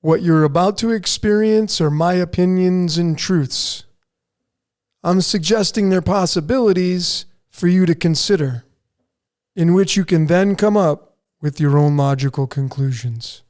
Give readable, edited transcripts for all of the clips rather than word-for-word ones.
What you're about to experience are my opinions and truths. I'm suggesting they're possibilities for you to consider, in which you can then come up with your own logical conclusions.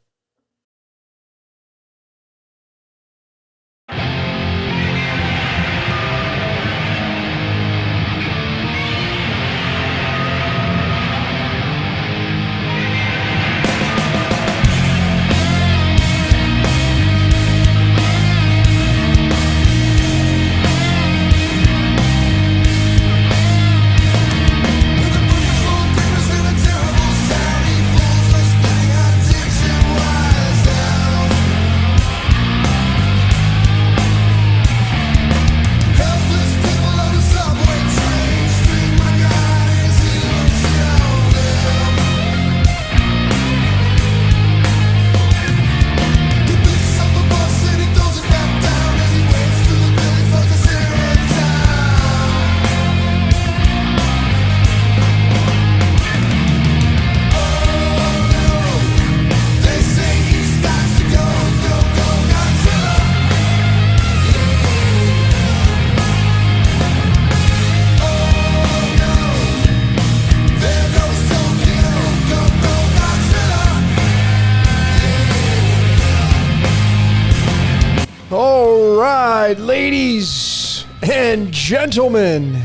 Ladies and gentlemen,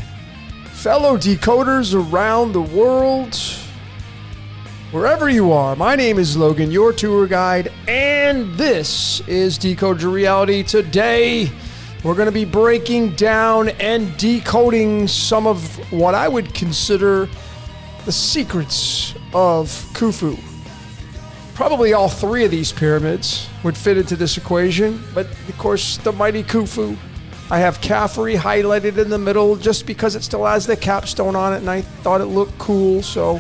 fellow decoders around the world, wherever you are, my name is Logan, your tour guide, and this is Decoded Reality. Today, we're going to be breaking down and decoding some of what I would consider the secrets of Khufu. Probably all three of these pyramids would fit into this equation, but of course the mighty Khufu. I have Caffrey highlighted in the middle just because it still has the capstone on it and I thought it looked cool. So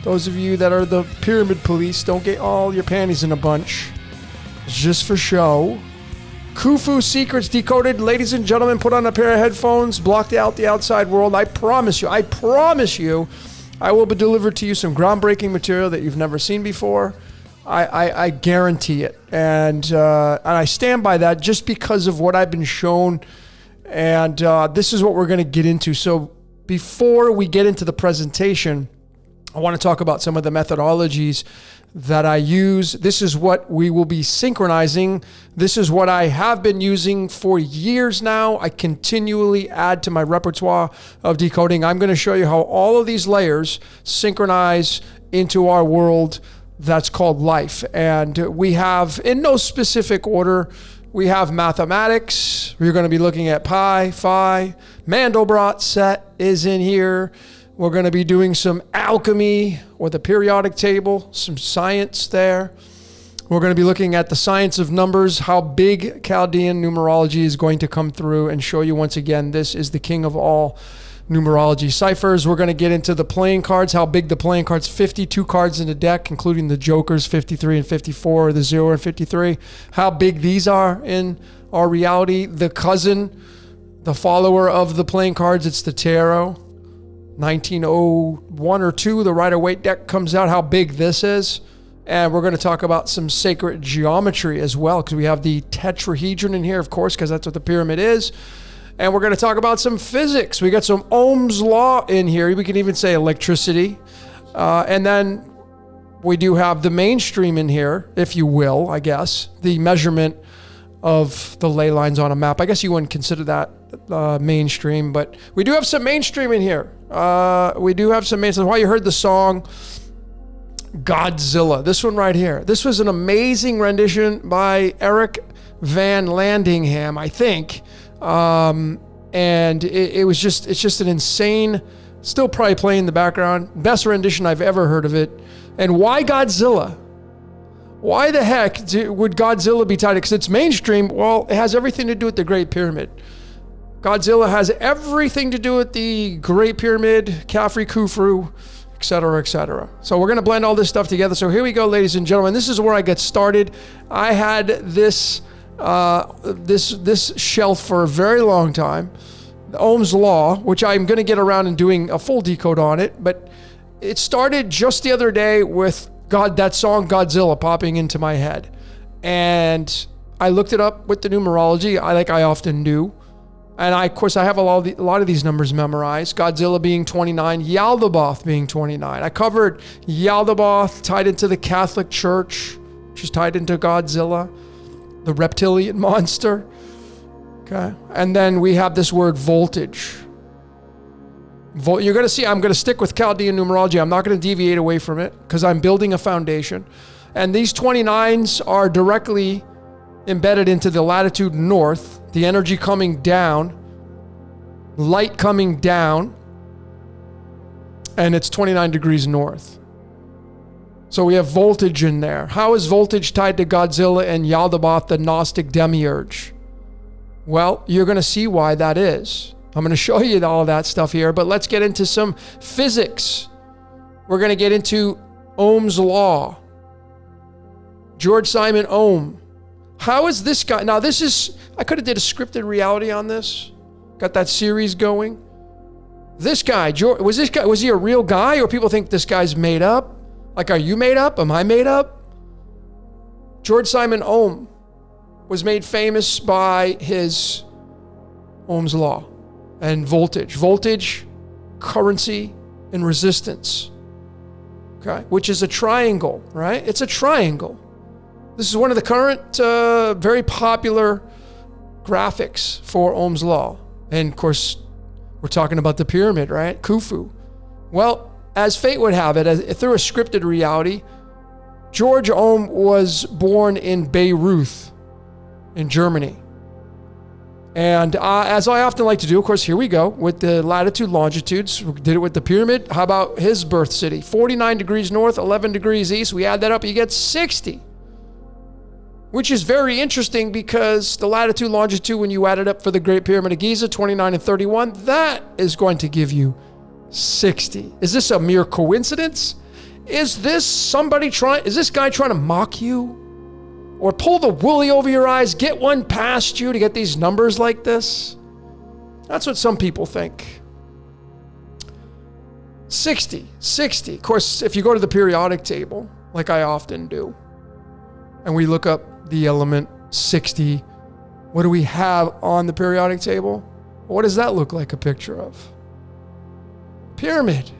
those of you that are the pyramid police, don't get all your panties in a bunch. It's just for show. Khufu Secrets Decoded. Ladies and gentlemen, put on a pair of headphones, block out the outside world. I promise you, I will be delivered to you some groundbreaking material that you've never seen before. I guarantee it. And I stand by that just because of what I've been shown. And this is what we're going to get into. So before we get into the presentation, I want to talk about some of the methodologies that I use. This is what we will be synchronizing. This is what I have been using for years now. I continually add to my repertoire of decoding. I'm going to show you how all of these layers synchronize into our world that's called life. And we have, in no specific order, we have mathematics. We're going to be looking at pi, phi. Mandelbrot set is in here. We're going to be doing some alchemy or the periodic table, some science there. We're going to be looking at the science of numbers, how big Chaldean numerology is going to come through and show you once again, this is the king of all numerology ciphers. We're going to get into the playing cards, how big the playing cards, 52 cards in the deck, including the jokers, 53 and 54, the 0 and 53, how big these are in our reality. The cousin, the follower of the playing cards, it's the tarot. 1901 or 2, the Rider-Waite deck comes out, how big this is. And we're going to talk about some sacred geometry as well, because we have the tetrahedron in here, of course, because that's what the pyramid is. And we're going to talk about some physics. We got some Ohm's law in here. We can even say electricity. And then we do have the mainstream in here, if you will, I guess. The measurement of the ley lines on a map. I guess you wouldn't consider that mainstream, but we do have some mainstream in here. We do have some mainstream. That's why you heard the song Godzilla. This one right here. This was an amazing rendition by Eric Van Landingham, I think. And it's just an insane, still probably playing in the background, best rendition I've ever heard of it. And why Godzilla? Why the heck would Godzilla be tied? Because it's mainstream. Well, it has everything to do with the Great Pyramid. Godzilla has everything to do with the Great Pyramid, Caffrey, Khufu, etc., etc. So we're going to blend all this stuff together. So here we go, ladies and gentlemen. This is where I get started. I had this shelf for a very long time, Ohm's law, which I'm going to get around and doing a full decode on it, but it started just the other day with that song Godzilla popping into my head. And I looked it up with the numerology, like I often do. And of course, I have a lot of these numbers memorized. Godzilla being 29, Yaldabaoth being 29. I covered Yaldabaoth tied into the Catholic Church, which is tied into Godzilla, the reptilian monster. Okay. And then we have this word voltage. You're going to see, I'm going to stick with Chaldean numerology. I'm not going to deviate away from it because I'm building a foundation. And these 29s are directly embedded into the latitude north, the energy coming down, light coming down, and it's 29 degrees north. So we have voltage in there. How is voltage tied to Godzilla and Yaldabaoth, the Gnostic demiurge? Well, you're going to see why that is. I'm going to show you all that stuff here, but let's get into some physics. We're going to get into Ohm's law. George Simon Ohm. How is this guy? Now this is, I could have did a scripted reality on this. Got that series going. This guy, was he a real guy, or people think this guy's made up? Like, are you made up? Am I made up? George Simon Ohm was made famous by his Ohm's law and voltage. Voltage, currency, and resistance. Okay, which is a triangle, right? It's a triangle. This is one of the current very popular graphics for Ohm's law. And of course, we're talking about the pyramid, right? Khufu. Well, as fate would have it, through a scripted reality, George Ohm was born in Bayreuth in Germany. And as I often like to do, of course, here we go with the latitude, longitudes. We did it with the pyramid. How about his birth city? 49 degrees north, 11 degrees east. We add that up, you get 60. Which is very interesting because the latitude, longitude, when you add it up for the Great Pyramid of Giza, 29 and 31, that is going to give you 60. Is this a mere coincidence? Is this guy trying to mock you? Or pull the woolly over your eyes, get one past you to get these numbers like this? That's what some people think. 60. Of course, if you go to the periodic table, like I often do, and we look up the element 60, what do we have on the periodic table? What does that look like a picture of? Pyramid.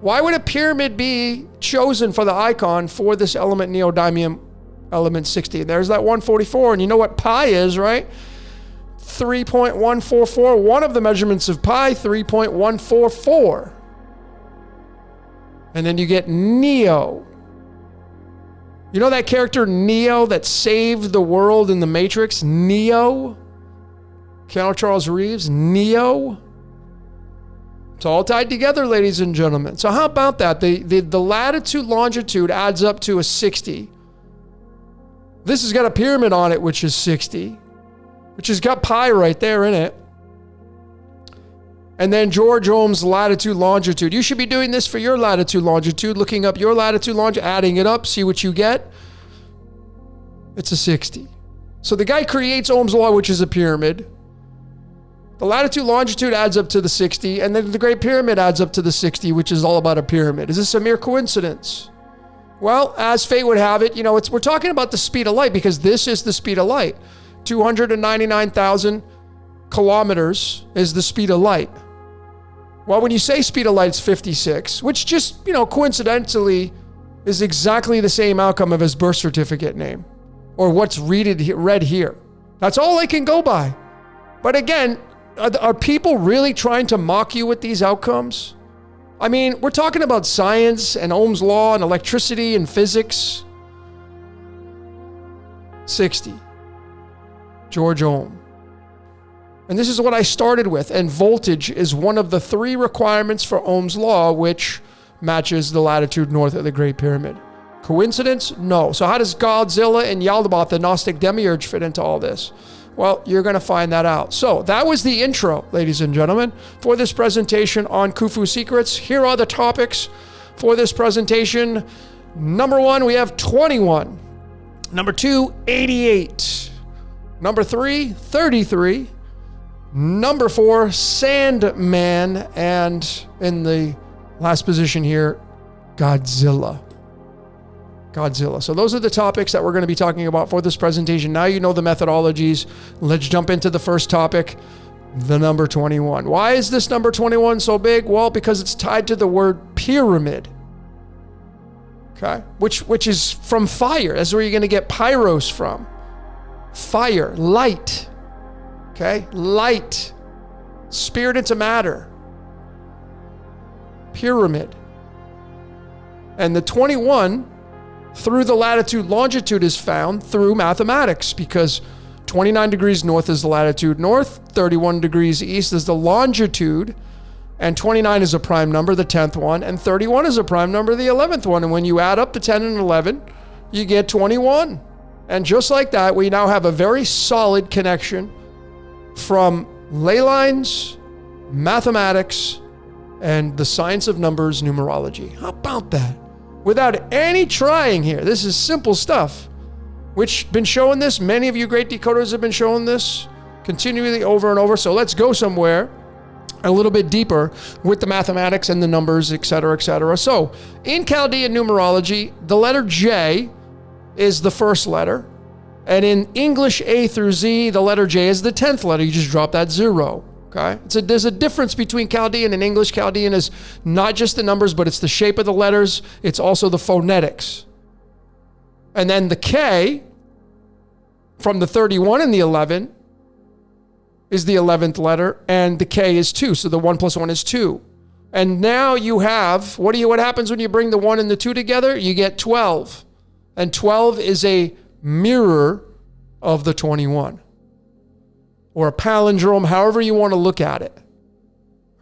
Why would a pyramid be chosen for the icon for this element neodymium element 60? There's that 144, and you know what pi is, right? 3.144. One of the measurements of pi, 3.144. And then you get Neo. You know that character Neo that saved the world in the Matrix? Neo? Keanu Charles Reeves? Neo? It's all tied together, ladies and gentlemen. So how about that? The latitude, longitude adds up to a 60. This has got a pyramid on it, which is 60, which has got pi right there in it. And then George Ohm's latitude, longitude. You should be doing this for your latitude, longitude, looking up your latitude, longitude, adding it up, see what you get. It's a 60. So the guy creates Ohm's law, which is a pyramid. The latitude, longitude adds up to the 60, and then the Great Pyramid adds up to the 60, which is all about a pyramid. Is this a mere coincidence? Well, as fate would have it, we're talking about the speed of light because this is the speed of light. 299,000 kilometers is the speed of light. Well, when you say speed of light, it's 56, which just, coincidentally is exactly the same outcome of his birth certificate name or what's read here. That's all I can go by. But again, are people really trying to mock you with these outcomes? I mean, we're talking about science and Ohm's law and electricity and physics. 60. George Ohm. And this is what I started with. And voltage is one of the 3 requirements for Ohm's law, which matches the latitude north of the Great Pyramid. Coincidence? No. So how does Godzilla and Yaldabaoth, the Gnostic demiurge, fit into all this? Well, you're going to find that out. So that was the intro, ladies and gentlemen, for this presentation on Khufu Secrets. Here are the topics for this presentation. Number 1, we have 21. Number 2, 88. Number 3, 33. Number 4, Sandman. And in the last position here, Godzilla. Godzilla. So those are the topics that we're going to be talking about for this presentation. Now you know the methodologies. Let's jump into the first topic, the number 21. Why is this number 21 so big? Well, because it's tied to the word pyramid. Okay? Which is from fire. That's where you're going to get pyros from. Fire, light. Okay? Light. Spirit into matter. Pyramid. And the 21 through the latitude longitude is found through mathematics, because 29 degrees north is the latitude north, 31 degrees east is the longitude, and 29 is a prime number, the 10th one, and 31 is a prime number, the 11th one. And when you add up the 10 and 11, you get 21. And just like that, we now have a very solid connection from ley lines, mathematics, and the science of numbers, numerology. How about that? Without any trying here. This is simple stuff. Which been showing this. Many of you great decoders have been showing this continually over and over. So let's go somewhere a little bit deeper with the mathematics and the numbers, etc., etc. So in Chaldean numerology, the letter J is the first letter. And in English A through Z, the letter J is the 10th letter. You just drop that 0. Okay? There's a difference between Chaldean and English. Chaldean is not just the numbers, but it's the shape of the letters. It's also the phonetics. And then the K from the 31 and the 11 is the 11th letter, and the K is 2. So the 1 plus 1 is 2. And now you have, what happens when you bring the 1 and the 2 together? You get 12. And 12 is a mirror of the 21. Or a palindrome, however you want to look at it.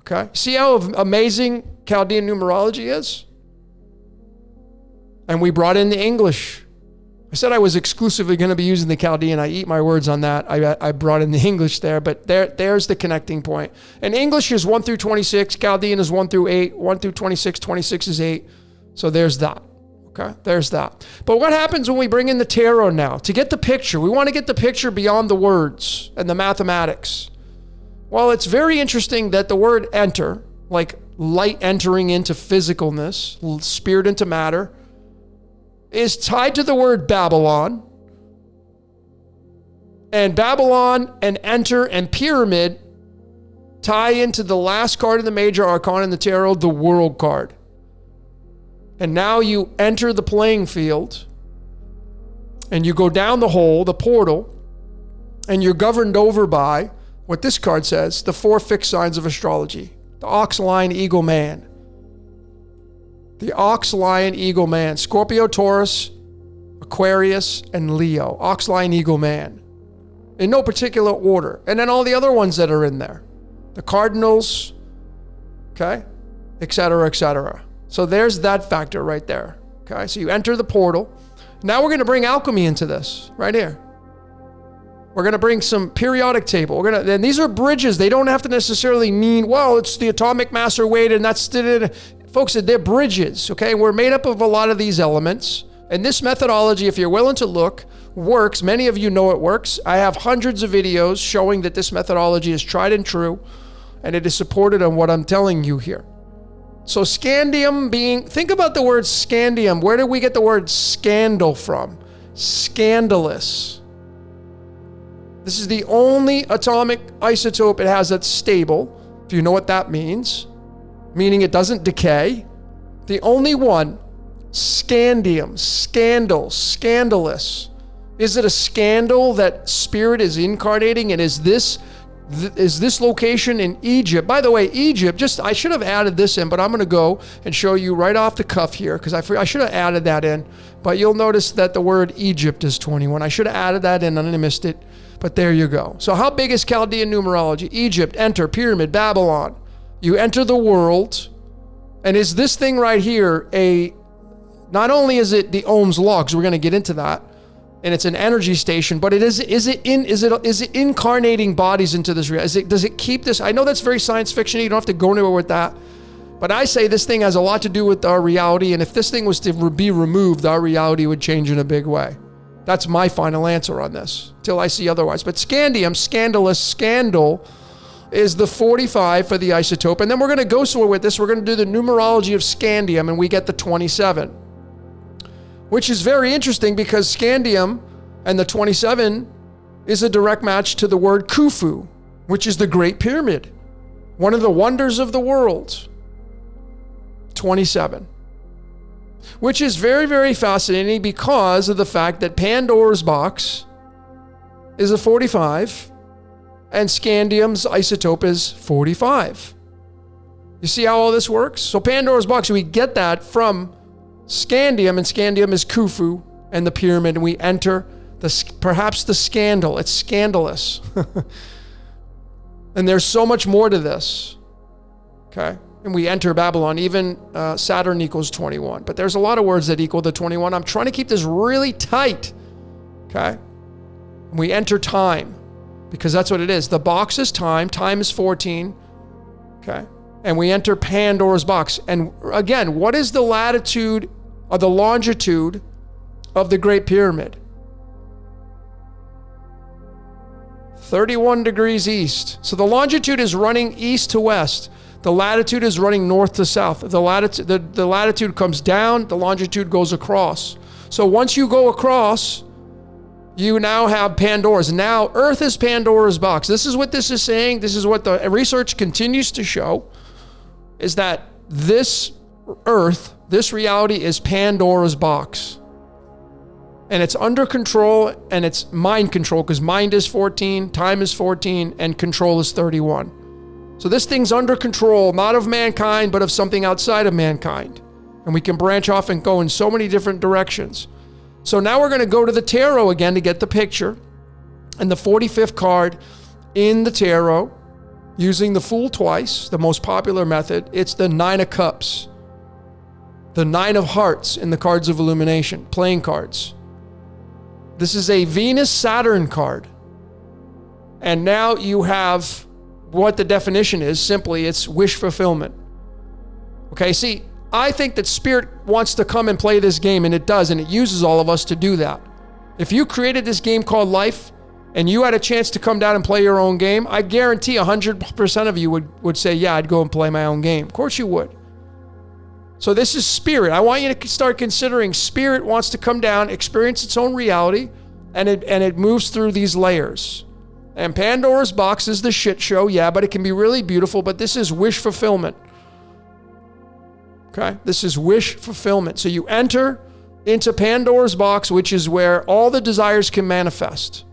Okay? See how amazing Chaldean numerology is? And we brought in the English. I said I was exclusively going to be using the Chaldean. I eat my words on that. I brought in the English there, but there's the connecting point. And English is 1 through 26. Chaldean is 1 through 8. 1 through 26. 26 is 8. So there's that. Okay, there's that. But what happens when we bring in the tarot now? To get the picture, we want to get the picture beyond the words and the mathematics. Well, it's very interesting that the word enter, like light entering into physicalness, spirit into matter, is tied to the word Babylon. And Babylon and enter and pyramid tie into the last card of the major arcana in the tarot, the world card. And now you enter the playing field and you go down the hole, the portal, and you're governed over by what this card says, the 4 fixed signs of astrology. The ox, lion, eagle, man. The ox, lion, eagle, man. Scorpio, Taurus, Aquarius, and Leo. Ox, lion, eagle, man. In no particular order. And then all the other ones that are in there. The cardinals, okay, etc., etc. So there's that factor right there. Okay, so you enter the portal. Now we're going to bring alchemy into this right here. We're going to bring some periodic table. And these are bridges. They don't have to necessarily mean, well, it's the atomic mass or weight, and that's folks. They're bridges. Okay, we're made up of a lot of these elements. And this methodology, if you're willing to look, works. Many of you know it works. I have hundreds of videos showing that this methodology is tried and true, and it is supported on what I'm telling you here. So scandium being, think about the word scandium. Where did we get the word scandal from? Scandalous. This is the only atomic isotope it has that's stable, if you know what that means, meaning it doesn't decay. The only one, scandium, scandal, scandalous. Is it a scandal that spirit is incarnating, and is this location in Egypt? By the way, Egypt, I should have added this in, but I'm going to go and show you right off the cuff here, because I should have added that in, but you'll notice that the word Egypt is 21. I should have added that in and I missed it, but there you go. So how big is Chaldean numerology? Egypt, enter, pyramid, Babylon. You enter the world, and is this thing right here not only is it the Ohm's law, because we're going to get into that, and it's an energy station, but is it incarnating bodies into this reality? Does it keep this? I know that's very science fiction. You don't have to go anywhere with that. But I say this thing has a lot to do with our reality, and if this thing was to be removed, our reality would change in a big way. That's my final answer on this, till I see otherwise. But scandium, scandalous, scandal, is the 45 for the isotope. And then we're going to go somewhere with this. We're going to do the numerology of scandium, and we get the 27. which is very interesting because scandium and the 27 is a direct match to the word Khufu, which is the Great Pyramid, one of the wonders of the world. 27. Which is very, very fascinating because of the fact that Pandora's box is a 45 and scandium's isotope is 45. You see how all this works? So Pandora's box, we get that from scandium, and scandium is Khufu and the pyramid, and we enter perhaps the scandal. It's scandalous. And there's so much more to this. Okay? And we enter Babylon, even Saturn equals 21. But there's a lot of words that equal the 21. I'm trying to keep this really tight. Okay? And we enter time, because that's what it is. The box is time. Time is 14. Okay? And we enter Pandora's box. And again, what is the latitude or the longitude of the Great Pyramid? 31 degrees east. So the longitude is running east to west. The latitude is running north to south. The latitude comes down, the longitude goes across. So once you go across, you now have Pandora's. Now Earth is Pandora's box. This is what this is saying. This is what the research continues to show, is that this Earth, this reality is Pandora's box. And it's under control, and it's mind control, because mind is 14, time is 14, and control is 31. So this thing's under control, not of mankind, but of something outside of mankind. And we can branch off and go in so many different directions. So now we're going to go to the tarot again to get the picture. And the 45th card in the tarot, using the Fool twice, the most popular method, it's the 9 of Cups. The 9 of Hearts in the cards of illumination, playing cards. This is a Venus-Saturn card. And now you have what the definition is. Simply, it's wish fulfillment. Okay, see, I think that Spirit wants to come and play this game, and it does, and it uses all of us to do that. If you created this game called life, and you had a chance to come down and play your own game, I guarantee 100% of you would say, yeah, I'd go and play my own game. Of course you would. So this is Spirit. I want you to start considering Spirit wants to come down, experience its own reality, and it moves through these layers. And Pandora's box is the shit show, yeah, but it can be really beautiful, but this is wish fulfillment. Okay? This is wish fulfillment. So you enter into Pandora's box, which is where all the desires can manifest.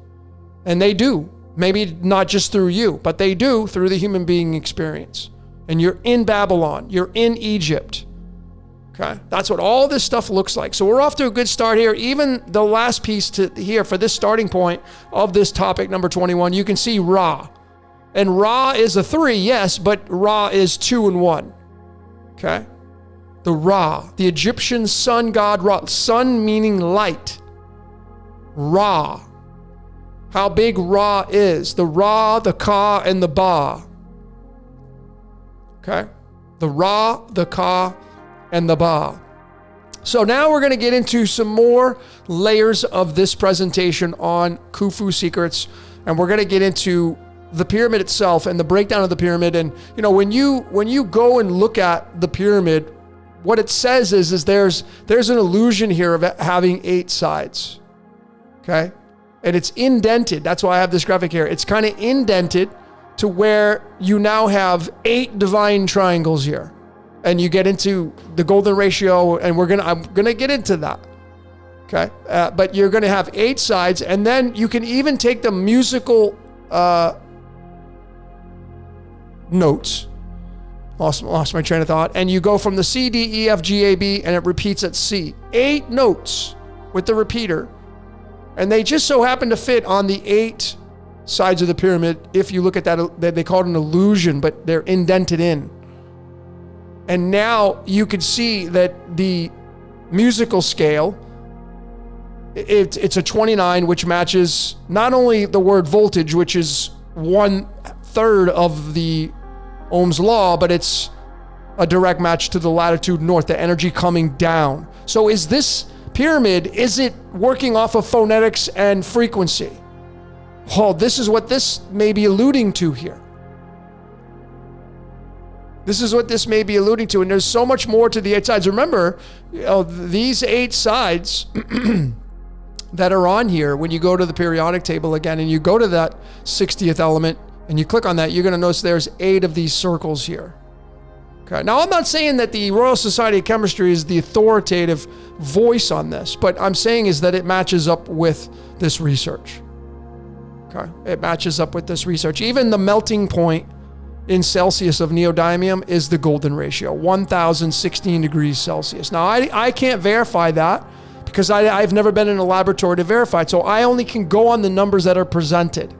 And they do. Maybe not just through you, but they do through the human being experience. And you're in Babylon. You're in Egypt. Okay? That's what all this stuff looks like. So we're off to a good start here. Even the last piece to here for this starting point of this topic, number 21, you can see Ra. And Ra is a 3, yes, but Ra is 2 and 1. Okay? The Ra, the Egyptian sun god Ra. Sun meaning light. Ra. How big Ra is. The Ra, the Ka, and the Ba. Okay? The Ra, the Ka, and the Ba. So now we're going to get into some more layers of this presentation on Khufu secrets, and we're going to get into the pyramid itself and the breakdown of the pyramid. And you know, when you go and look at the pyramid, what it says is there's an illusion here of it having 8 sides. Okay? And it's indented. That's why I have this graphic here. It's kind of indented to where you now have 8 divine triangles here. And you get into the golden ratio, and I'm gonna get into that. Okay, but you're gonna have 8 sides, and then you can even take the musical notes. Lost my train of thought. And you go from the C, D, E, F, G, A, B, and it repeats at C. 8 notes with the repeater, and they just so happen to fit on the 8 sides of the pyramid. If you look at that, they call it an illusion, but they're indented in. And now you can see that the musical scale, it's a 29, which matches not only the word voltage, which is 1/3 of the Ohm's law, but it's a direct match to the latitude north, the energy coming down. So is this pyramid, is it working off of phonetics and frequency? Oh, this is what this may be alluding to here. This is what this may be alluding to. And there's so much more to the 8 sides. Remember, these 8 sides that are on here, when you go to the periodic table again and you go to that 60th element and you click on that, you're going to notice there's 8 of these circles here. Okay. Now, I'm not saying that the Royal Society of Chemistry is the authoritative voice on this, but I'm saying is that it matches up with this research. Okay. It matches up with this research. Even the melting point in Celsius of neodymium is the golden ratio, 1,016 degrees Celsius. Now, I can't verify that because I've never been in a laboratory to verify it, so I only can go on the numbers that are presented.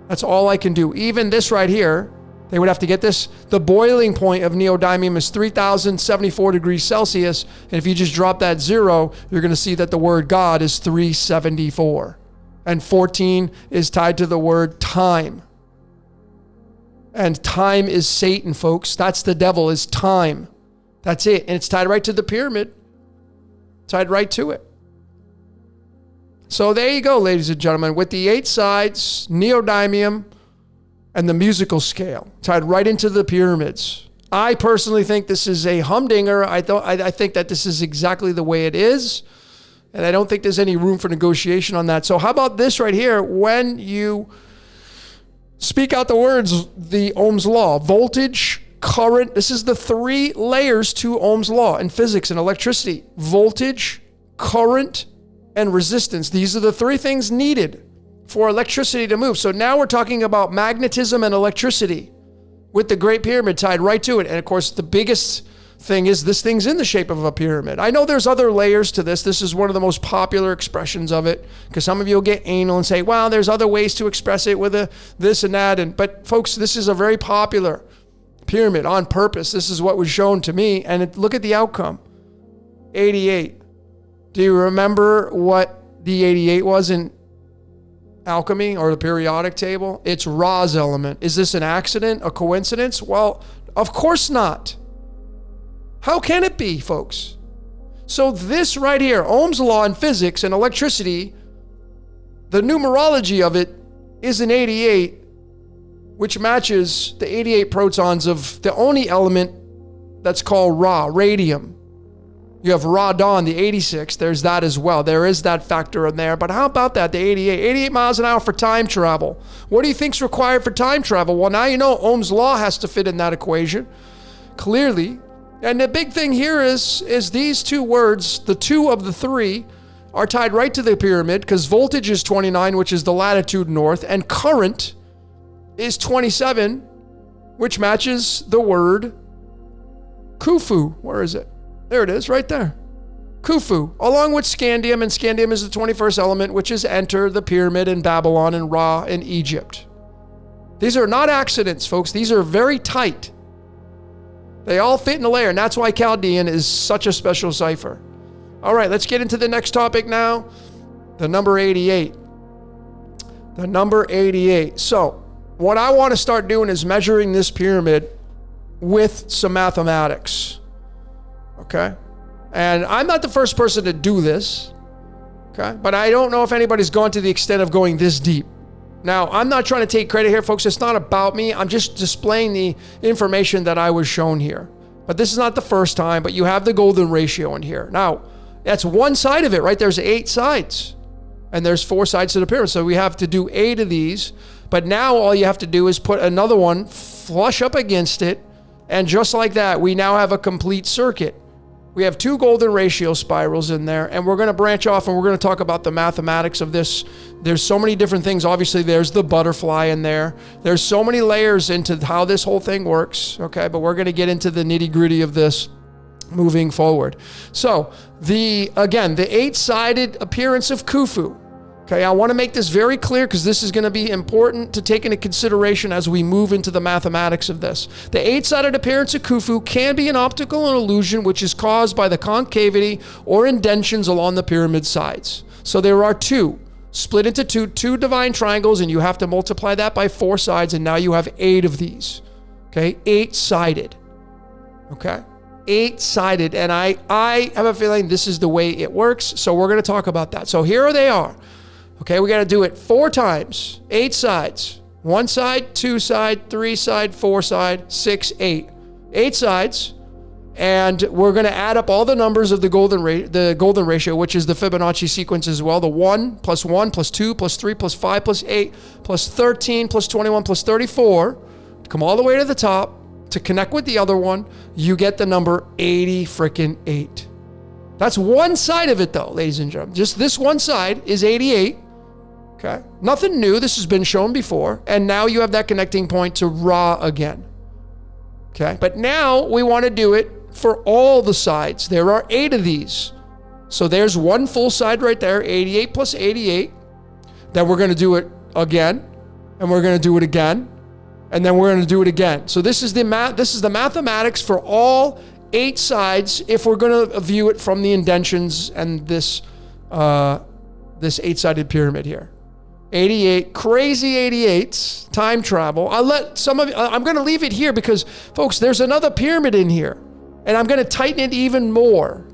That's all I can do. Even this right here, they would have to get this. The boiling point of neodymium is 3,074 degrees Celsius. And if you just drop that 0, you're going to see that the word God is 374. And 14 is tied to the word time. And time is Satan, folks. That's the devil, is time. That's it. And it's tied right to the pyramid. Tied right to it. So there you go, ladies and gentlemen. With the 8 sides, neodymium, and the musical scale tied right into the pyramids. I personally think this is a humdinger. I think that this is exactly the way it is. And I don't think there's any room for negotiation on that. So how about this right here? When you speak out the words, the Ohm's law, voltage, current, this is the 3 layers to Ohm's law in physics and electricity. Voltage, current, and resistance. These are the 3 things needed for electricity to move. So now we're talking about magnetism and electricity with the Great Pyramid tied right to it. And of course, the biggest thing is this thing's in the shape of a pyramid. I know there's other layers to this. This is one of the most popular expressions of it because some of you will get anal and say, well, there's other ways to express it with a this and that. But folks, this is a very popular pyramid on purpose. This is what was shown to me. And look at the outcome. 88. Do you remember what the 88 was in alchemy or the periodic table? It's Ra's element. Is this an accident, a coincidence? Well, of course not. How can it be, folks? So this right here, Ohm's law in physics and electricity, the numerology of it is an 88, which matches the 88 protons of the only element that's called Ra, radium. You have radon, the 86. There's that as well. There is that factor in there. But how about that, the 88? 88 miles an hour for time travel. What do you think's required for time travel? Well, now you know Ohm's law has to fit in that equation, clearly. And the big thing here is these 2 words, the 2 of the 3, are tied right to the pyramid because voltage is 29, which is the latitude north, and current is 27, which matches the word Khufu. Where is it? There it is, right there. Khufu, along with scandium, and scandium is the 21st element, which is Enter, the pyramid in Babylon, and Ra in Egypt. These are not accidents, folks. These are very tight. They all fit in a layer, and that's why Chaldean is such a special cipher. All right, let's get into the next topic now. The number 88. The number 88. So, what I want to start doing is measuring this pyramid with some mathematics. Okay? And I'm not the first person to do this. Okay? But I don't know if anybody's gone to the extent of going this deep. Now, I'm not trying to take credit here, folks. It's not about me. I'm just displaying the information that I was shown here. But this is not the first time, but you have the golden ratio in here. Now, that's one side of it, right? There's 8 sides. And there's 4 sides to the pyramid. So we have to do 8 of these. But now all you have to do is put another one flush up against it. And just like that, we now have a complete circuit. We have 2 golden ratio spirals in there, and we're going to branch off and we're going to talk about the mathematics of this. There's so many different things. Obviously, there's the butterfly in there. There's so many layers into how this whole thing works, okay? But we're going to get into the nitty-gritty of this moving forward. So, the 8-sided appearance of Khufu. Okay, I want to make this very clear because this is going to be important to take into consideration as we move into the mathematics of this. The 8-sided appearance of Khufu can be an optical illusion which is caused by the concavity or indentions along the pyramid sides. So there are 2, split into 2 divine triangles, and you have to multiply that by 4 sides, and now you have 8 of these. Okay, 8-sided. Okay, 8-sided, and I have a feeling this is the way it works, so we're going to talk about that. So here they are. Okay, we got to do it 4 times, 8 sides. 1 side, 2 side, 3 side, 4 side, 6, 8. 8 sides. And we're going to add up all the numbers of the golden ratio, which is the Fibonacci sequence as well. The 1 plus 1 plus 2 plus 3 plus 5 plus 8 plus 13 plus 21 plus 34. Come all the way to the top to connect with the other one. You get the number 80 freaking 8. That's one side of it though, ladies and gentlemen. Just this one side is 88. Okay. Nothing new. This has been shown before. And now you have that connecting point to Ra again. Okay. But now we want to do it for all the sides. There are 8 of these. So there's one full side right there, 88 plus 88. Then we're going to do it again, and we're going to do it again, and then we're going to do it again. So this is the mathematics for all 8 sides if we're going to view it from the indentions and this 8-sided pyramid here. 88, crazy 88s, time travel. I'm going to leave it here because, folks, there's another pyramid in here. And I'm going to tighten it even more.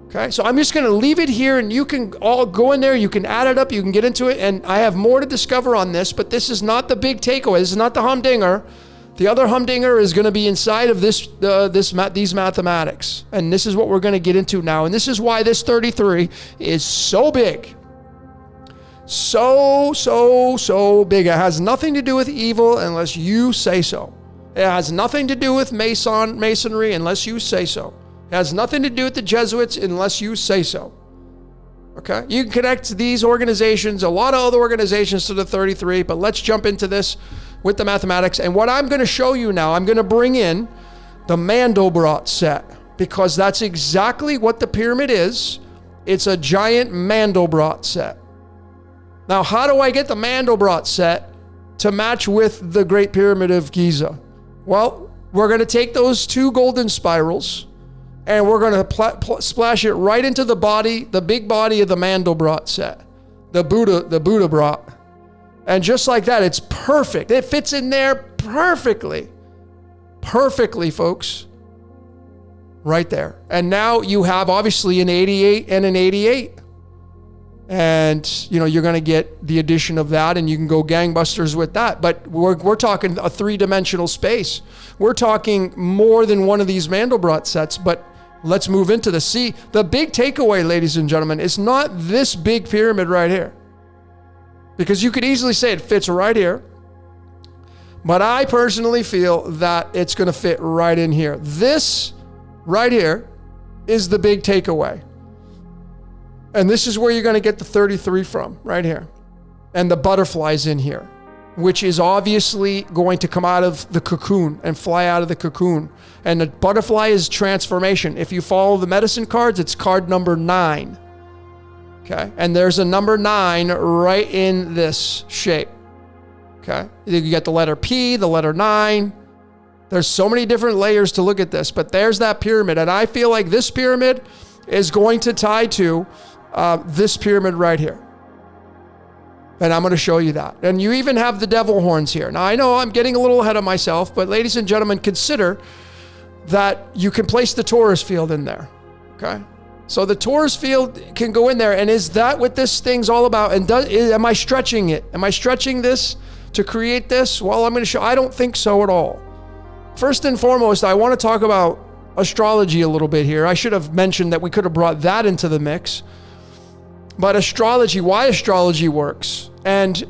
Okay, so I'm just going to leave it here, and you can all go in there. You can add it up. You can get into it. And I have more to discover on this, but this is not the big takeaway. This is not the humdinger. The other humdinger is going to be inside of these mathematics. And this is what we're going to get into now. And this is why this 33 is so big. So big. It has nothing to do with evil unless you say so. It has nothing to do with masonry unless you say so. It has nothing to do with the Jesuits unless you say so. Okay? You can connect these organizations, a lot of other organizations to the 33, but let's jump into this with the mathematics. And what I'm going to show you now, I'm going to bring in the mandelbrot set because that's exactly what the pyramid is. It's a giant mandelbrot set. Now, how do I get the mandelbrot set to match with the Great Pyramid of Giza? Well, we're going to take those 2 golden spirals and we're going to splash it right into the big body of the mandelbrot set, the Buddha-brot. And just like that, it's perfect. It fits in there perfectly. Perfectly, folks. Right there. And now you have obviously an 88 and an 88. And, you're going to get the addition of that and you can go gangbusters with that. But we're talking a 3-dimensional space. We're talking more than one of these Mandelbrot sets, but let's move into this. See, the big takeaway, ladies and gentlemen, is not this big pyramid right here. Because you could easily say it fits right here. But I personally feel that it's going to fit right in here. This right here is the big takeaway. And this is where you're going to get the 33 from, right here. And the butterfly's in here, which is obviously going to come out of the cocoon and fly out of the cocoon. And the butterfly is transformation. If you follow the medicine cards, it's card number 9. Okay? And there's a number 9 right in this shape. Okay? You get the letter P, the letter 9. There's so many different layers to look at this, but there's that pyramid. And I feel like this pyramid is going to tie to this pyramid right here. And I'm going to show you that. And you even have the devil horns here. Now, I know I'm getting a little ahead of myself, but ladies and gentlemen, consider that you can place the torus field in there. Okay? So the torus field can go in there. And is that what this thing's all about? And am I stretching it? Am I stretching this to create this? Well, I'm going to show. I don't think so at all. First and foremost, I want to talk about astrology a little bit here. I should have mentioned that we could have brought that into the mix. But astrology, why astrology works. And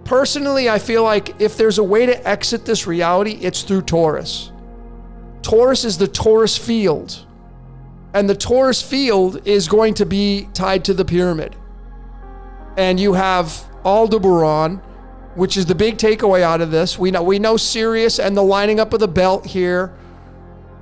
personally, I feel like if there's a way to exit this reality, it's through Taurus. Taurus is the torus field. And the torus field is going to be tied to the pyramid. And you have Aldebaran, which is the big takeaway out of this. We know Sirius and the lining up of the belt here.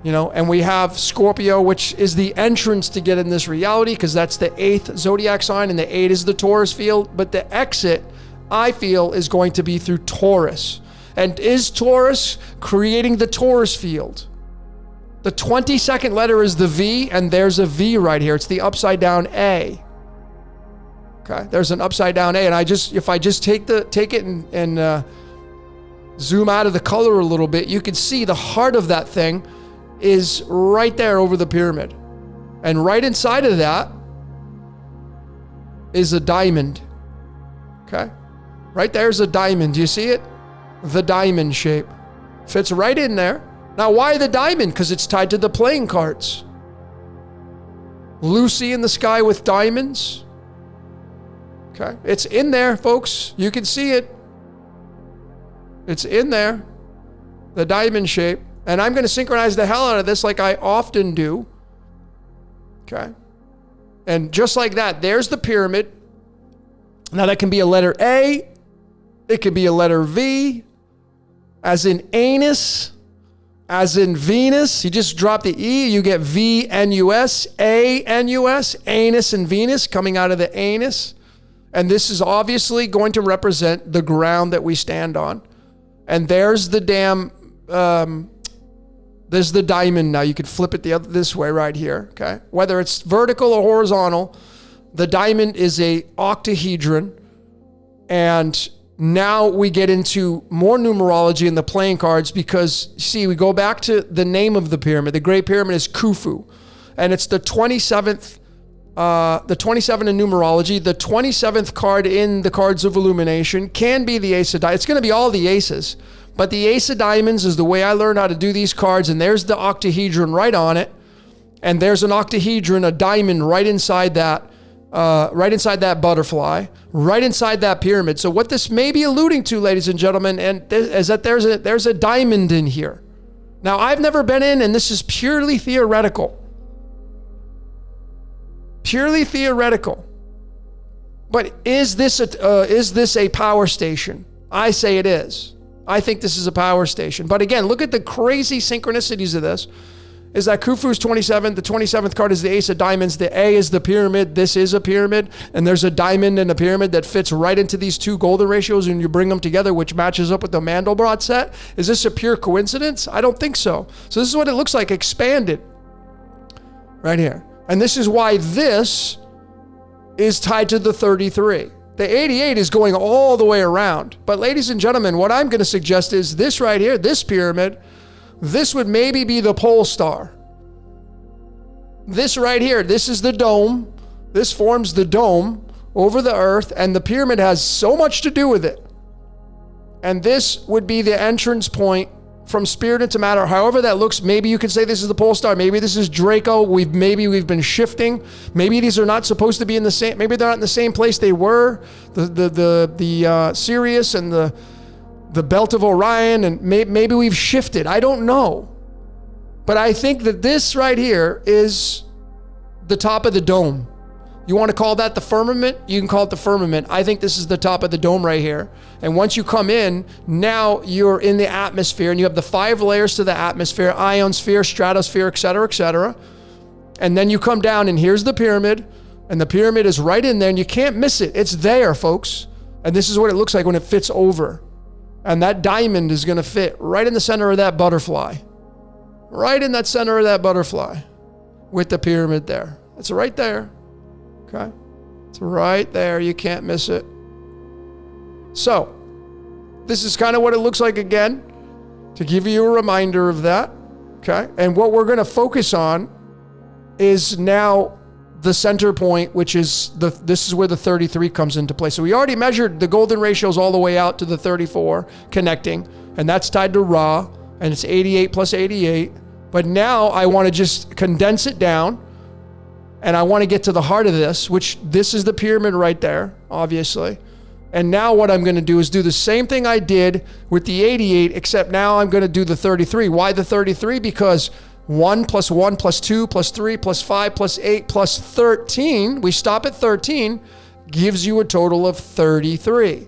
And we have Scorpio, which is the entrance to get in this reality because that's the 8th zodiac sign and the 8 is the Taurus field. But the exit, I feel, is going to be through Taurus. And is Taurus creating the Taurus field? The 22nd letter is the V, and there's a V right here. It's the upside down A. Okay, there's an upside down A. And if I just take it and zoom out of the color a little bit, you can see the heart of that thing is right there over the pyramid. And right inside of that is a diamond. Okay? Right there's a diamond. Do you see it? the diamond shape. Fits right in there. Now, why the diamond? Because it's tied to the playing cards. Lucy in the sky with diamonds. Okay, it's in there, folks. You can see it. It's in there. The diamond shape. And I'm going to synchronize the hell out of this like I often do. Okay. And just like that, there's the pyramid. Now that can be a letter A. It could be a letter V. As in anus. As in Venus. You just drop the E, you get V-N-U-S, A-N-U-S, anus and Venus coming out of the anus. And this is obviously going to represent the ground that we stand on. And there's the damn, there's the diamond now. You could flip it this way right here, okay? Whether it's vertical or horizontal, the diamond is a octahedron. And now we get into more numerology in the playing cards because, see, we go back to the name of the pyramid. The Great Pyramid is Khufu. And it's the 27th, the 27 in numerology. The 27th card in the Cards of Illumination can be the Ace of Diamonds. It's going to be all the aces. But the Ace of Diamonds is the way I learned how to do these cards. And there's the octahedron right on it. And there's an octahedron, a diamond right inside that butterfly, right inside that pyramid. So what this may be alluding to, ladies and gentlemen, is that there's a diamond in here. Now, I've never been in, and this is purely theoretical. Purely theoretical. But is this a power station? I say it is. I think this is a power station. But again, look at the crazy synchronicities of this. Is that Khufu's 27, the 27th card is the Ace of Diamonds, the A is the pyramid, this is a pyramid, and there's a diamond and a pyramid that fits right into these two golden ratios and you bring them together, which matches up with the mandelbrot set. Is this a pure coincidence? I don't think so. So this is what it looks like expanded right here. And this is why this is tied to the 33. The 88 is going all the way around. But ladies and gentlemen, what I'm going to suggest is this right here, this pyramid. This would maybe be the pole star. This right here, this is the dome. This forms the dome over the earth, and the pyramid has so much to do with it. And this would be the entrance point from spirit into matter. However that looks, maybe you could say this is the pole star. Maybe this is Draco. Maybe we've been shifting. Maybe these are not supposed to be in the same, maybe they're not in the same place they were. The Sirius and the belt of Orion, and maybe we've shifted. I don't know. But I think that this right here is the top of the dome. You want to call that the firmament? You can call it the firmament. I think this is the top of the dome right here. And once you come in, now you're in the atmosphere, and you have the 5 layers to the atmosphere: ionosphere, stratosphere, et cetera, et cetera. And then you come down, and here's the pyramid, and the pyramid is right in there, and you can't miss it. It's there, folks. And this is what it looks like when it fits over. And that diamond is going to fit right in the center of that butterfly. Right in that center of that butterfly with the pyramid there. It's right there. Okay? It's right there. You can't miss it. So, this is kind of what it looks like again, to give you a reminder of that. Okay? And what we're going to focus on is now the center point, which is this is where the 33 comes into play. So we already measured the golden ratios all the way out to the 34 connecting, and that's tied to Ra, and it's 88 plus 88. But now I want to just condense it down, and I want to get to the heart of this, which this is the pyramid right there, obviously. And now what I'm going to do is do the same thing I did with the 88, except now I'm going to do the 33. Why the 33? Because 1 plus 1 plus 2 plus 3 plus 5 plus 8 plus 13, we stop at 13, gives you a total of 33.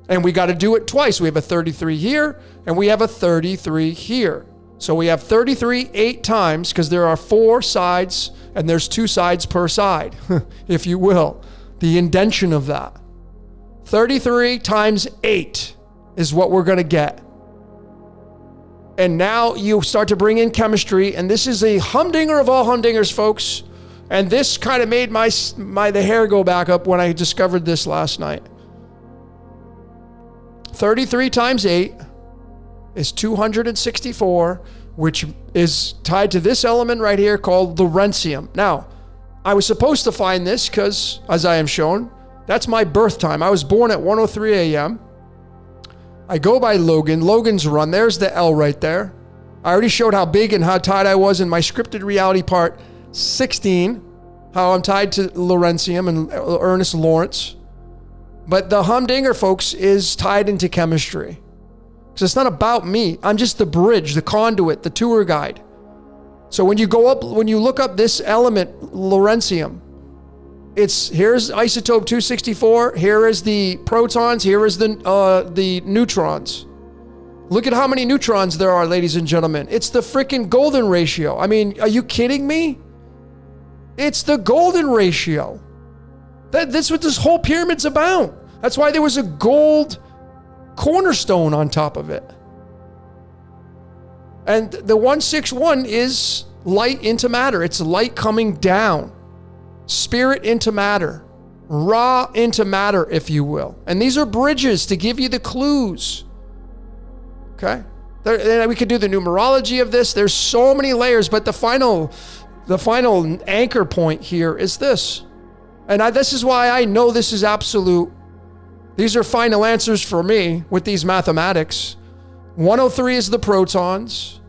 And we got to do it twice. We have a 33 here, and we have a 33 here. So we have 33 8 times, because there are 4 sides, and there's 2 sides per side, if you will. The indention of that. 33 times 8 is what we're going to get. And now you start to bring in chemistry, and this is a humdinger of all humdingers, folks. And this kind of made the hair go back up when I discovered this last night. 33 times 8 is 264, which is tied to this element right here called the Lawrencium. Now, I was supposed to find this because, as I am shown, that's my birth time. I was born at 1:03 a.m. I go by Logan. Logan's run. There's the L right there. I already showed how big and how tied I was in my scripted reality part 16, how I'm tied to Laurentium and Ernest Lawrence. But the humdinger, folks, is tied into chemistry. Because it's not about me. I'm just the bridge, the conduit, the tour guide. So when you look up this element, Laurentium, here's isotope 264, here is the protons, here is the neutrons. Look at how many neutrons there are, ladies and gentlemen. It's the freaking golden ratio. I mean, are you kidding me? It's the golden ratio. That's what this whole pyramid's about. That's why there was a gold cornerstone on top of it. And the 161 is light into matter. It's light coming down. Spirit into matter. Ra into matter, if you will. And these are bridges to give you the clues. Okay? We could do the numerology of this. There's so many layers, but the final anchor point here is this. And this is why I know this is absolute. These are final answers for me with these mathematics. 103 is the protons.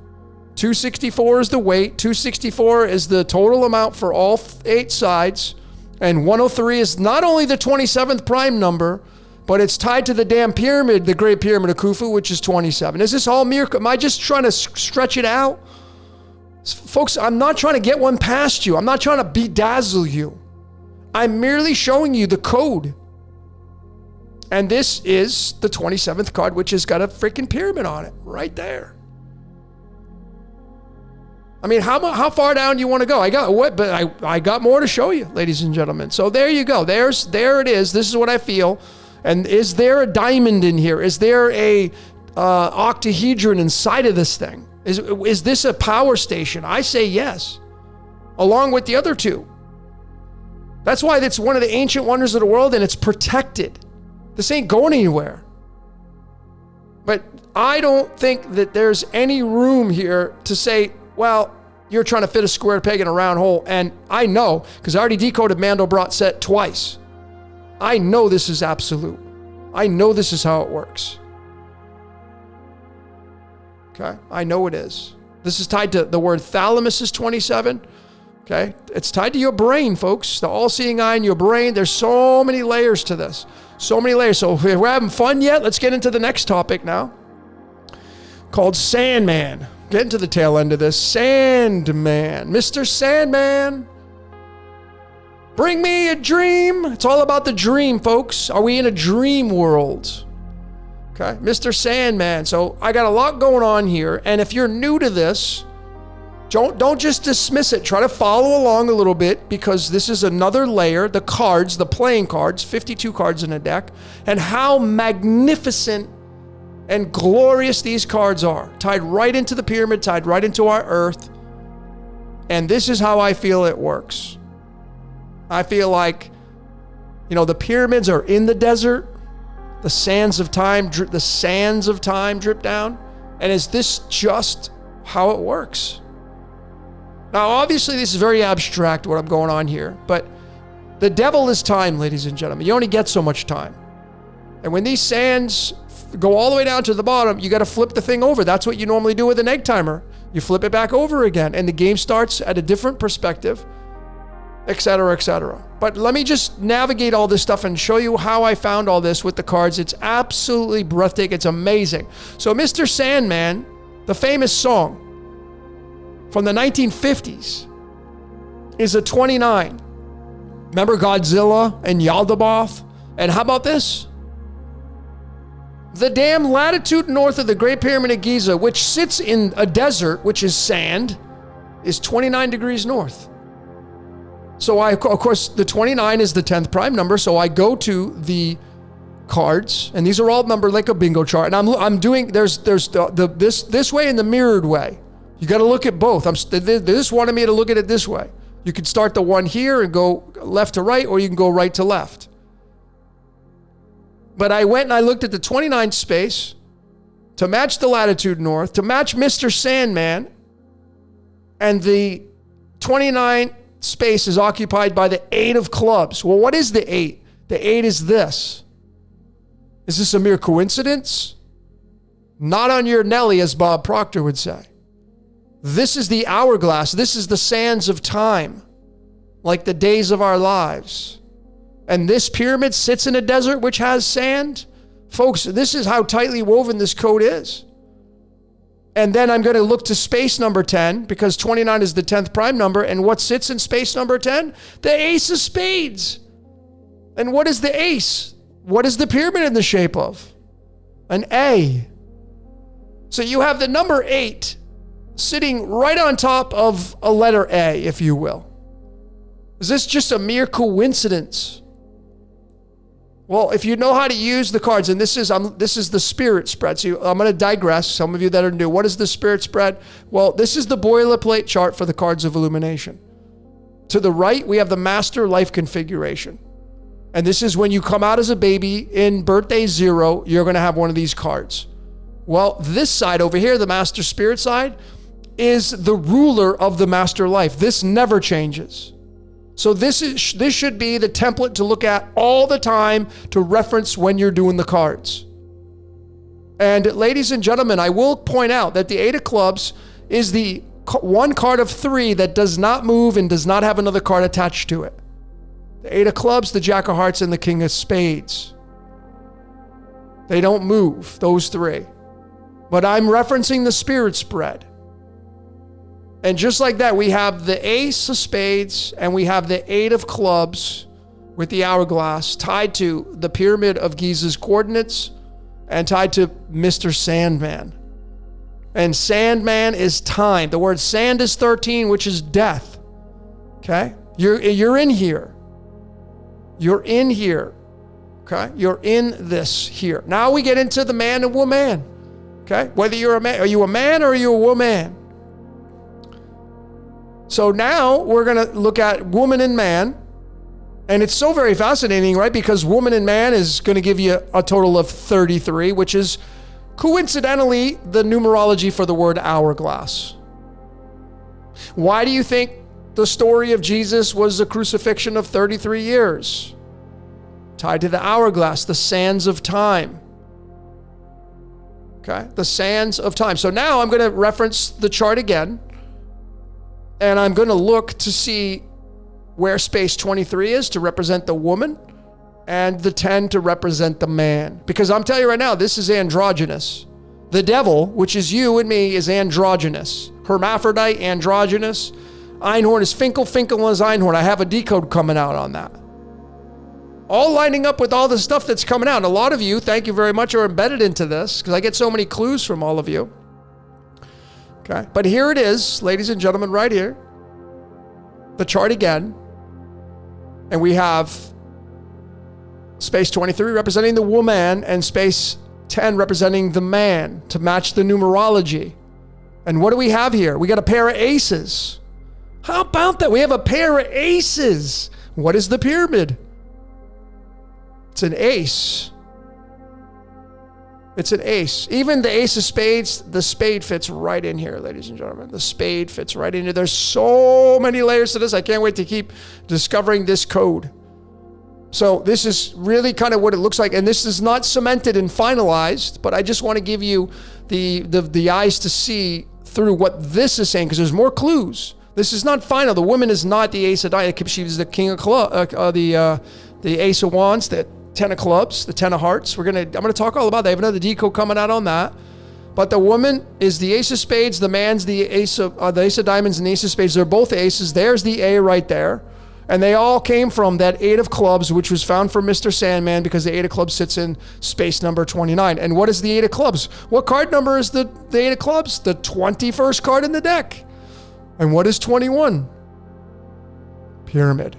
264 is the weight. 264 is the total amount for all 8 sides. And 103 is not only the 27th prime number, but it's tied to the damn pyramid, the Great Pyramid of Khufu, which is 27. Is this all mere? Am I just trying to stretch it out? Folks, I'm not trying to get one past you. I'm not trying to bedazzle you. I'm merely showing you the code. And this is the 27th card, which has got a freaking pyramid on it right there. I mean, how far down do you want to go? I got more to show you, ladies and gentlemen. So there you go. There it is. This is what I feel. And is there a diamond in here? Is there a octahedron inside of this thing? Is this a power station? I say yes, along with the other two. That's why it's one of the ancient wonders of the world, and it's protected. This ain't going anywhere. But I don't think that there's any room here to say, well, you're trying to fit a square peg in a round hole. And I know, because I already decoded mandelbrot set twice. I know this is absolute. I know this is how it works. Okay? I know it is. This is tied to the word thalamus is 27. Okay? It's tied to your brain, folks. The all-seeing eye in your brain. There's so many layers to this. So many layers. So if we're having fun yet, let's get into the next topic now. Called Sandman. Getting to the tail end of this. Sandman. Mr. Sandman. Bring me a dream. It's all about the dream, folks. Are we in a dream world? Okay, Mr. Sandman. So I got a lot going on here. And if you're new to this, don't just dismiss it. Try to follow along a little bit, because this is another layer. The cards, the playing cards, 52 cards in a deck, and how magnificent and glorious these cards are. Tied right into the pyramid, tied right into our earth. And this is how I feel it works. I feel like, the pyramids are in the desert. The sands of time drip down. And is this just how it works? Now, obviously, this is very abstract, what I'm going on here. But the devil is time, ladies and gentlemen. You only get so much time. And when these sands go all the way down to the bottom, you got to flip the thing over. That's what you normally do with an egg timer. You flip it back over again. And the game starts at a different perspective, et cetera, et cetera. But let me just navigate all this stuff and show you how I found all this with the cards. It's absolutely breathtaking. It's amazing. So Mr. Sandman, the famous song from the 1950s, is a 29. Remember Godzilla and Yaldabaoth? And how about this? The damn latitude north of the Great Pyramid of Giza, which sits in a desert, which is sand, is 29 degrees north. So of course, the 29 is the 10th prime number. So I go to the cards, and these are all numbered like a bingo chart. And I'm doing, there's this way and the mirrored way. You got to look at both. This wanted me to look at it this way. You could start the one here and go left to right, or you can go right to left. But I went and I looked at the 29 space to match the latitude north, to match Mr. Sandman, and the 29 space is occupied by the 8 of clubs. Well, what is the 8? The 8 is this. Is this a mere coincidence? Not on your Nelly, as Bob Proctor would say. This is the hourglass. This is the sands of time, like the days of our lives. And this pyramid sits in a desert which has sand. Folks, this is how tightly woven this code is. And then I'm going to look to space number 10, because 29 is the 10th prime number. And what sits in space number 10? The ace of spades. And what is the ace? What is the pyramid in the shape of? An A. So you have the number 8 sitting right on top of a letter A, if you will. Is this just a mere coincidence? Well, if you know how to use the cards, and this is the spirit spread. So I'm going to digress. Some of you that are new, what is the spirit spread? Well, this is the boilerplate chart for the cards of illumination. To the right, we have the master life configuration. And this is when you come out as a baby in birthday 0, you're going to have one of these cards. Well, this side over here, the master spirit side, is the ruler of the master life. This never changes. So this should be the template to look at all the time to reference when you're doing the cards. And ladies and gentlemen, I will point out that the 8 of clubs is the one card of 3 that does not move and does not have another card attached to it. The 8 of clubs, the jack of hearts, and the king of spades. They don't move, those 3. But I'm referencing the spirit spread. And just like that, we have the ace of spades and we have the 8 of clubs with the hourglass tied to the pyramid of Giza's coordinates and tied to Mr. Sandman. And Sandman is time. The word sand is 13, which is death. Okay? You're in here. You're in here. Okay? You're in this here. Now we get into the man and woman. Okay? Whether you're a man, are you a man or are you a woman? So now we're going to look at woman and man. And it's so very fascinating, right? Because woman and man is going to give you a total of 33, which is coincidentally the numerology for the word hourglass. Why do you think the story of Jesus was a crucifixion of 33 years? Tied to the hourglass, the sands of time. Okay, the sands of time. So now I'm going to reference the chart again. And I'm going to look to see where space 23 is to represent the woman and the 10 to represent the man. Because I'm telling you right now, this is androgynous. The devil, which is you and me, is androgynous. Hermaphrodite, androgynous. Einhorn is Finkel, Finkel is Einhorn. I have a decode coming out on that. All lining up with all the stuff that's coming out. And a lot of you, thank you very much, are embedded into this because I get so many clues from all of you. Okay, but here it is, ladies and gentlemen, right here. The chart again. And we have space 23 representing the woman and space 10 representing the man to match the numerology. And what do we have here? We got a pair of aces. How about that? We have a pair of aces. What is the pyramid? It's an ace. It's an ace. Even the ace of spades, the spade fits right in here, ladies and gentlemen. The spade fits right in here. There's so many layers to this. I can't wait to keep discovering this code. So this is really kind of what it looks like. And this is not cemented and finalized, but I just want to give you the eyes to see through what this is saying, because there's more clues. This is not final. The woman is not the ace of diamonds. She's the king of clubs, the ace of wands, the 10 of clubs, the 10 of hearts. I'm gonna talk all about that. I have another decode coming out on that. But the woman is the ace of spades. The man's the ace of diamonds and the ace of spades. They're both aces. There's the A right there. And they all came from that 8 of clubs, which was found for Mr. Sandman, because the 8 of clubs sits in space number 29. And what is the 8 of clubs? What card number is the 8 of clubs? The 21st card in the deck. And what is 21? Pyramid.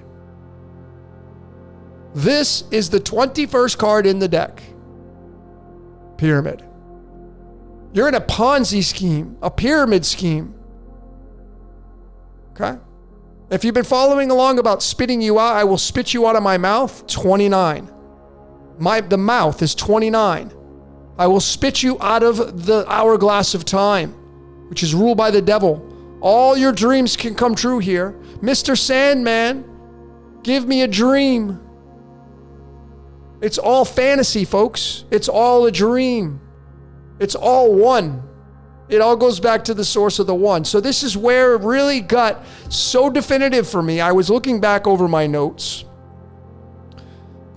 This is the 21st card in the deck. Pyramid. You're in a Ponzi scheme, a pyramid scheme. Okay? If you've been following along about spitting you out, I will spit you out of my mouth, 29. The mouth is 29. I will spit you out of the hourglass of time, which is ruled by the devil. All your dreams can come true here. Mr. Sandman, give me a dream. It's all fantasy, folks. It's all a dream. It's all one. It all goes back to the source of the one. So this is where it really got so definitive for me. I was looking back over my notes,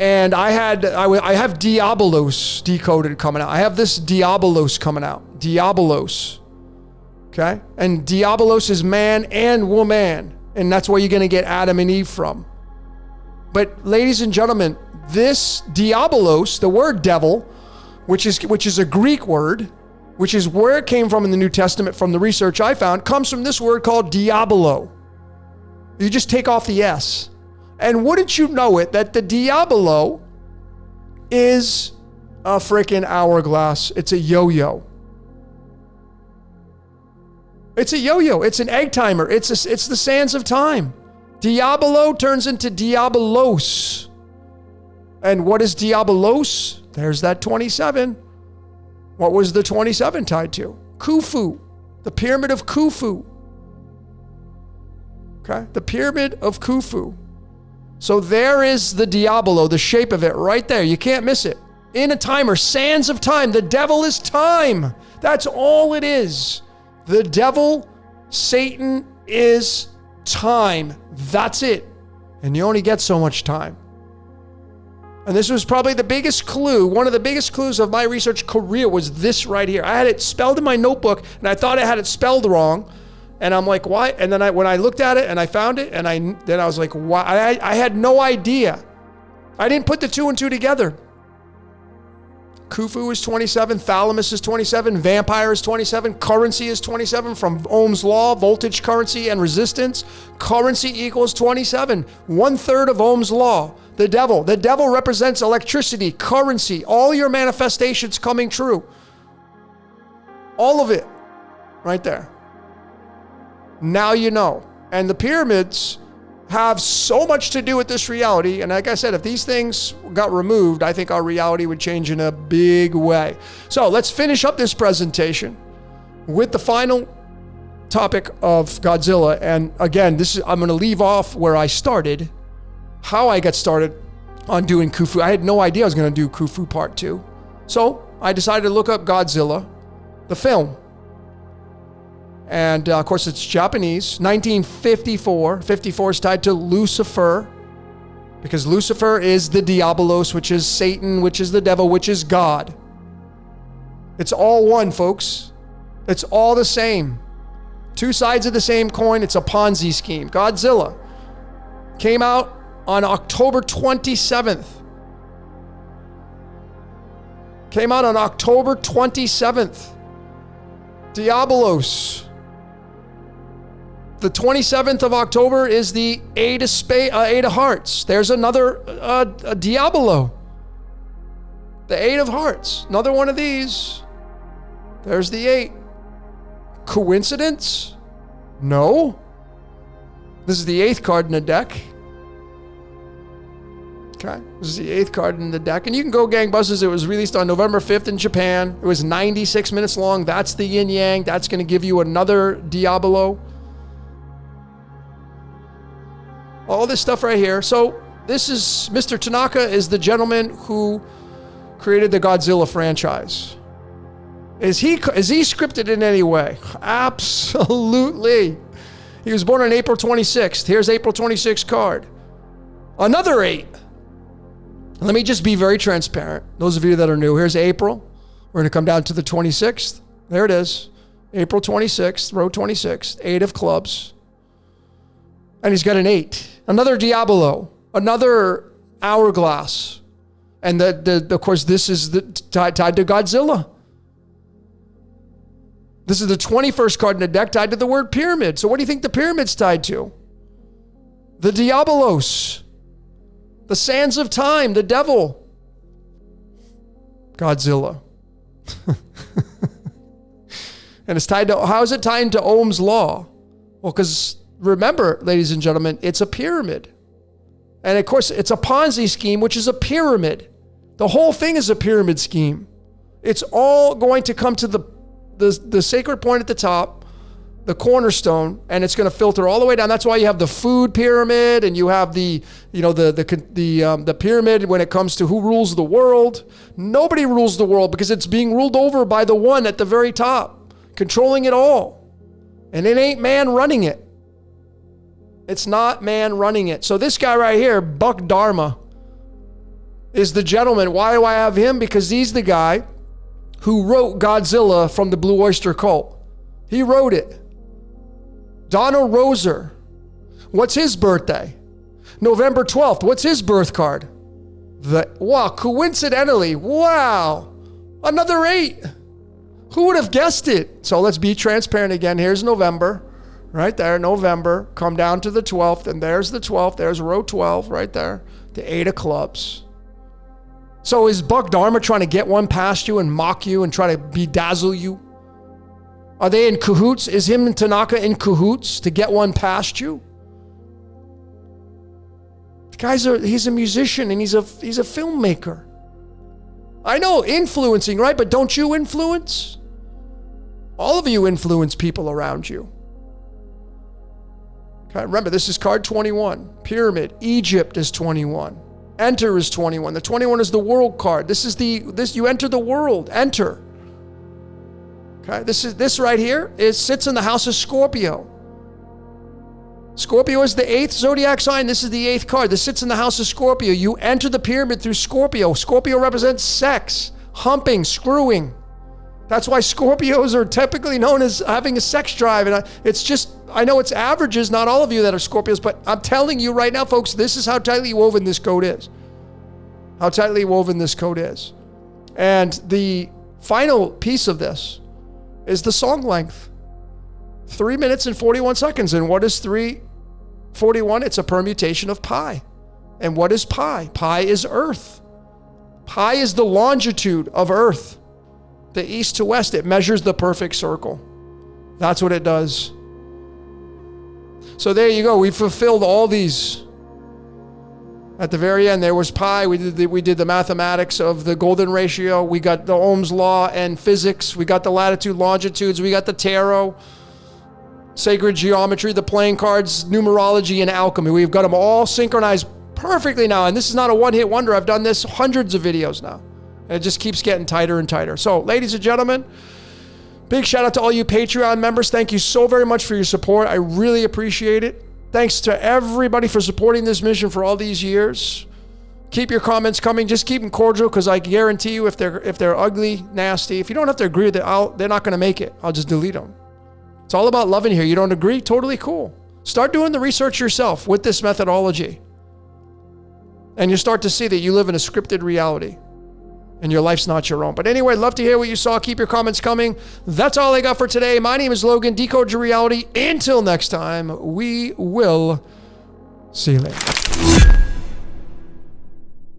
and I have Diablos Decoded coming out. I have this Diablos coming out. Diablos. Okay? And Diablos is man and woman. And that's where you're going to get Adam and Eve from. But ladies and gentlemen, this Diablos, the word devil, which is a Greek word, which is where it came from in the New Testament from the research I found, comes from this word called diabolo. You just take off the S. And wouldn't you know it, that the diabolo is a freaking hourglass. It's a yo-yo. It's a yo-yo. It's an egg timer. It's the sands of time. Diabolo turns into diabolos. And what is diabolos? There's that 27. What was the 27 tied to? Khufu, the pyramid of Khufu. Okay, the pyramid of Khufu. So there is the Diabolo, the shape of it right there. You can't miss it. In a timer, sands of time. The devil is time. That's all it is. The devil, Satan, is time. That's it. And you only get so much time. And this was probably the biggest clue. One of the biggest clues of my research career was this right here. I had it spelled in my notebook, and I thought I had it spelled wrong. And I'm like, why? And then when I looked at it and I found it, and then I was like, why? I had no idea. I didn't put the two and two together. Khufu is 27, thalamus is 27, vampire is 27, currency is 27 from Ohm's law, voltage, currency, and resistance. Currency equals 27, 1/3 of Ohm's law. The devil represents electricity, currency, all your manifestations coming true. All of it right there. Now you know. And the pyramids have so much to do with this reality. And like I said, if these things got removed, I think our reality would change in a big way. So let's finish up this presentation with the final topic of Godzilla. And again, I'm going to leave off where I started, how I got started on doing Khufu. I had no idea I was going to do Khufu Part 2. So I decided to look up Godzilla, the film. And of course, it's Japanese, 1954. 54 is tied to Lucifer, because Lucifer is the Diabolos, which is Satan, which is the devil, which is God. It's all one, folks. It's all the same. Two sides of the same coin. It's a Ponzi scheme. Godzilla came out on October 27th. Came out on October 27th. Diablos. The 27th of October is the Eight of Hearts. There's another Diabolo. The Eight of Hearts. Another one of these. There's the 8. Coincidence? No. This is the 8th card in the deck. Okay. This is the 8th card in the deck. And you can go gangbusters. It was released on November 5th in Japan. It was 96 minutes long. That's the yin yang. That's going to give you another Diabolo. All this stuff right here. So this is Mr. Tanaka is the gentleman who created the Godzilla franchise. Is he scripted in any way? Absolutely. He was born on April 26th. Here's April 26th card. Another 8. Let me just be very transparent. Those of you that are new, here's April. We're going to come down to the 26th. There it is. April 26th, row 26, 8 of clubs. And he's got an 8. Another Diabolo. Another hourglass. And of course, this is tied to Godzilla. This is the 21st card in the deck tied to the word pyramid. So what do you think the pyramid's tied to? The Diabolos. The sands of time. The devil. Godzilla. And it's tied to, how is it tied to Ohm's law? Well, because remember, ladies and gentlemen, it's a pyramid. And of course, it's a Ponzi scheme, which is a pyramid. The whole thing is a pyramid scheme. It's all going to come to the sacred point at the top, the cornerstone, and it's going to filter all the way down. That's why you have the food pyramid, and you have the pyramid when it comes to who rules the world. Nobody rules the world because it's being ruled over by the one at the very top, controlling it all. And it ain't man running it. It's not man running it. So this guy right here, Buck Dharma, is the gentleman. Why do I have him? Because he's the guy who wrote Godzilla from the Blue Oyster Cult. He wrote it. Donald Roser. What's his birthday? November 12th. What's his birth card? Coincidentally, wow. Another 8. Who would have guessed it? So let's be transparent again. Here's November. Right there, November. Come down to the 12th, and there's the 12th. There's row 12 right there. The 8 of clubs. So is Buck Dharma trying to get one past you and mock you and try to bedazzle you? Are they in cahoots? Is him and Tanaka in cahoots to get one past you? He's a musician and he's a filmmaker. I know, influencing, right? But don't you influence? All of you influence people around you. Okay, remember, this is card 21. Pyramid. Egypt is 21. Enter is 21. The 21 is the world card. This you enter the world. Enter. Okay, this right here sits in the house of Scorpio. Scorpio is the 8th zodiac sign. This is the 8th card. This sits in the house of Scorpio. You enter the pyramid through Scorpio. Scorpio represents sex, humping, screwing. That's why Scorpios are typically known as having a sex drive. And I know it's averages, not all of you that are Scorpios, but I'm telling you right now, folks, this is how tightly woven this code is. How tightly woven this code is. And the final piece of this is the song length. 3 minutes and 41 seconds. And what is 3:41? It's a permutation of pi. And what is pi? Pi is Earth. Pi is the longitude of Earth. The east to west, it measures the perfect circle. That's what it does. So there you go. We fulfilled all these. At the very end, there was pi. We did the mathematics of the golden ratio. We got the Ohm's law and physics. We got the latitude, longitudes. We got the tarot, sacred geometry, the playing cards, numerology, and alchemy. We've got them all synchronized perfectly now. And this is not a one-hit wonder. I've done this hundreds of videos now. And it just keeps getting tighter and tighter. So, ladies and gentlemen, big shout out to all you Patreon members. Thank you so very much for your support. I really appreciate it. Thanks to everybody for supporting this mission for all these years. Keep your comments coming. Just keep them cordial, because I guarantee you if they're ugly, nasty, if you don't have to agree with it, they're not going to make it. I'll just delete them. It's all about loving here. You don't agree? Totally cool. Start doing the research yourself with this methodology. And you start to see that you live in a scripted reality. And your life's not your own. But anyway, love to hear what you saw. Keep your comments coming. That's all I got for today. My name is Logan. Decode your reality. Until next time, we will see you later.